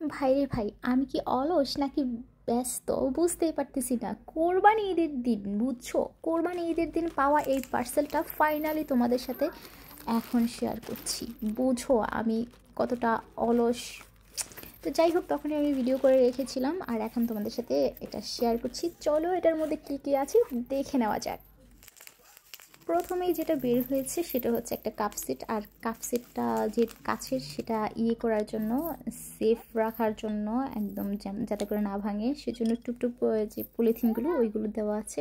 ভাই রে ভাই, আমি কি অলস নাকি ব্যস্ত বুঝতেই পারতেছি না। কোরবানি ঈদের দিন, বুঝছো, কোরবানি ঈদের দিন পাওয়া এই পার্সেলটা ফাইনালি তোমাদের সাথে এখন শেয়ার করছি। বুঝো আমি কতটা অলস। তো যাই হোক, তখনই আমি ভিডিও করে রেখেছিলাম আর এখন তোমাদের সাথে এটা শেয়ার করছি। চলো এটার মধ্যে কী কী আছে দেখে নেওয়া যাক। প্রথমেই যেটা বের হয়েছে সেটা হচ্ছে একটা কাপ সেট। আর কাপ সেটটা যে কাছের, সেটা করার জন্য, সেফ রাখার জন্য, একদম যাতে করে না ভাঙে সেজন্য টুকটুক যে পলিথিনগুলো ওইগুলো দেওয়া আছে।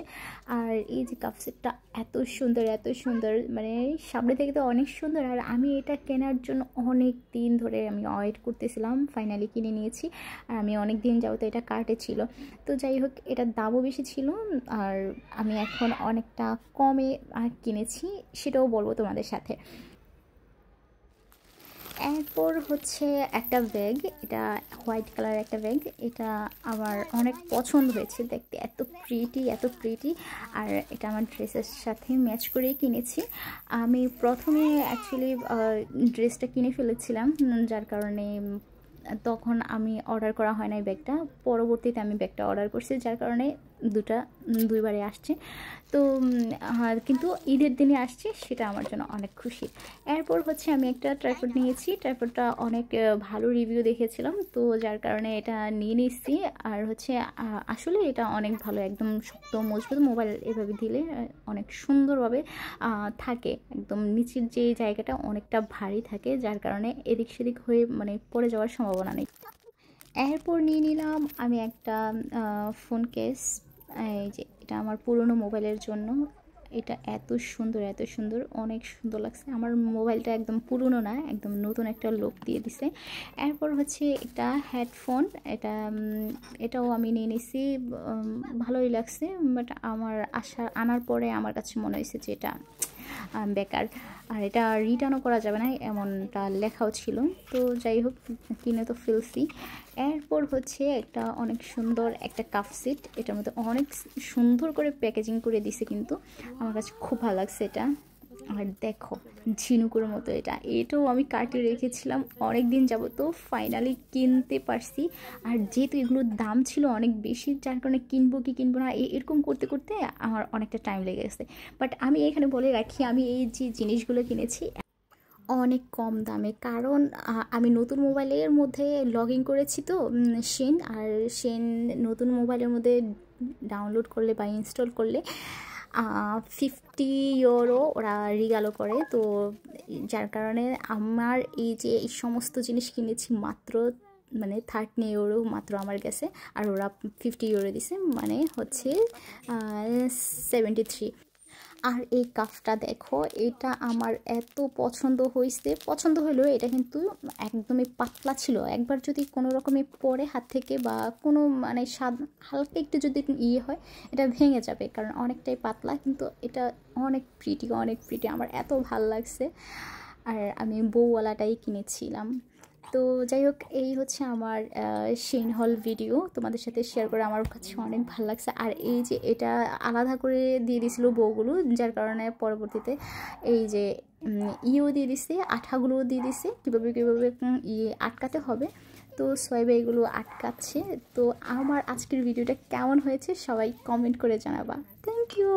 আর এই যে কাপ সেটটা এত সুন্দর, এত সুন্দর, মানে সামনে থেকে তো অনেক সুন্দর। আর আমি এটা কেনার জন্য অনেক দিন ধরে আমি ওয়েট করতেছিলাম, ফাইনালি কিনে নিয়েছি। আর আমি অনেক দিন যাবত এটা কার্টে ছিল। তো যাই হোক, এটার দামও বেশি ছিল আর আমি এখন অনেকটা কমে কিনেছি, সেটাও বলবো তোমাদের সাথে। এরপর হচ্ছে একটা ব্যাগ, এটা হোয়াইট কালার একটা ব্যাগ। এটা আমার অনেক পছন্দ হয়েছে, দেখতে এত প্রিটি, এত প্রিটি। আর এটা আমার ড্রেসের সাথে ম্যাচ করেই কিনেছি। আমি প্রথমে অ্যাকচুয়ালি ড্রেসটা কিনে ফেলেছিলাম, যার কারণে তখন আমি অর্ডার করা হয় না এই ব্যাগটা। পরবর্তীতে আমি ব্যাগটা অর্ডার করছি, যার কারণে দুইবারে আসছে। তো কিন্তু ঈদের দিনে আসছে, সেটা আমার জন্য অনেক খুশি। এরপর হচ্ছে আমি একটা ট্রাইপড নিয়েছি। ট্রাইপডটা অনেক ভালো রিভিউ দেখেছিলাম, তো যার কারণে এটা নিয়ে নিচ্ছি। আর হচ্ছে আসলে এটা অনেক ভালো, একদম শক্ত মজবুত। মোবাইল এভাবে দিলে অনেক সুন্দরভাবে থাকে। একদম নিচের যে জায়গাটা অনেকটা ভারী থাকে, যার কারণে এদিক সেদিক হয়ে মানে পড়ে যাওয়ার সম্ভাবনা নেই। এরপর নিয়ে নিলাম আমি একটা ফোন কেস। এই যে এটা আমার পুরনো মোবাইলের জন্য। এটা এত সুন্দর, এত সুন্দর, অনেক সুন্দর লাগছে। আমার মোবাইলটা একদম পুরনো না, একদম নতুন একটা লুক দিয়ে দিছে। এরপর হচ্ছে একটা হেডফোন। এটাও আমি নিয়ে নিছি, ভালোই লাগছে। বাট আমার আনার পরে আমার কাছে মনে হয়েছে যে এটা বেকার। আর এটা রিটার্নও করা যাবে না, এমনটা লেখাও ছিল। তো যাই হোক, কিনে তো ফেলছি। এরপর হচ্ছে একটা অনেক সুন্দর একটা কাপ সেট। এটার মধ্যে অনেক সুন্দর করে প্যাকেজিং করে দিছে, কিন্তু আমার কাছে খুব ভালো লাগছে এটা। আর দেখো, ঝিনুকের মতো এটাও আমি কাটিয়ে রেখেছিলাম অনেক দিন যাবো, তো ফাইনালি কিনতে পারছি। আর যেহেতু এগুলোর দাম ছিল অনেক বেশি, যার কারণে কিনবো কি কিনবো না এরকম করতে করতে আমার অনেকটা টাইম লেগে গেছে। বাট আমি এখানে বলে রাখি, আমি এই যে জিনিসগুলো কিনেছি অনেক কম দামে, কারণ আমি নতুন মোবাইলের মধ্যে লগ ইন করেছি, তো শেন। আর শেন নতুন মোবাইলের মধ্যে ডাউনলোড করলে বা ইনস্টল করলে 50 ইউরো ওরা রিগালো করে। তো যার কারণে আমার এই যে এই সমস্ত জিনিস কিনেছি মাত্র মানে 30 ইউরো মাত্র আমার গেছে। আর ওরা 50 ইউরো দিছে, মানে হচ্ছে 73। আর এই কাপটা দেখো, এটা আমার এত পছন্দ হয়েছে। পছন্দ হলেও এটা কিন্তু একদমই পাতলা ছিল। একবার যদি কোনো রকমে পড়ে হাত থেকে বা কোনো মানে হালকা একটু যদি হয়, এটা ভেঙে যাবে, কারণ অনেকটাই পাতলা। কিন্তু এটা অনেক প্রিটি, অনেক প্রিটি, আমার এত ভাল লাগছে। আর আমি বউওয়ালাটাই কিনেছিলাম। তো যাই হোক, এই হচ্ছে আমার শেন হল ভিডিও তোমাদের সাথে শেয়ার করে আমার কাছে অনেক ভালো লাগছে। আর এই যে এটা আলাদা করে দিয়ে দিয়েছিল বউগুলো, যার কারণে পরবর্তীতে এই যে দিয়ে দিছে, আঠাগুলোও দিয়ে দিছে কীভাবে কীভাবে আটকাতে হবে। তো সোয়েবে এগুলো আটকাচ্ছে। তো আমার আজকের ভিডিওটা কেমন হয়েছে সবাই কমেন্ট করে জানাবা। Thank you.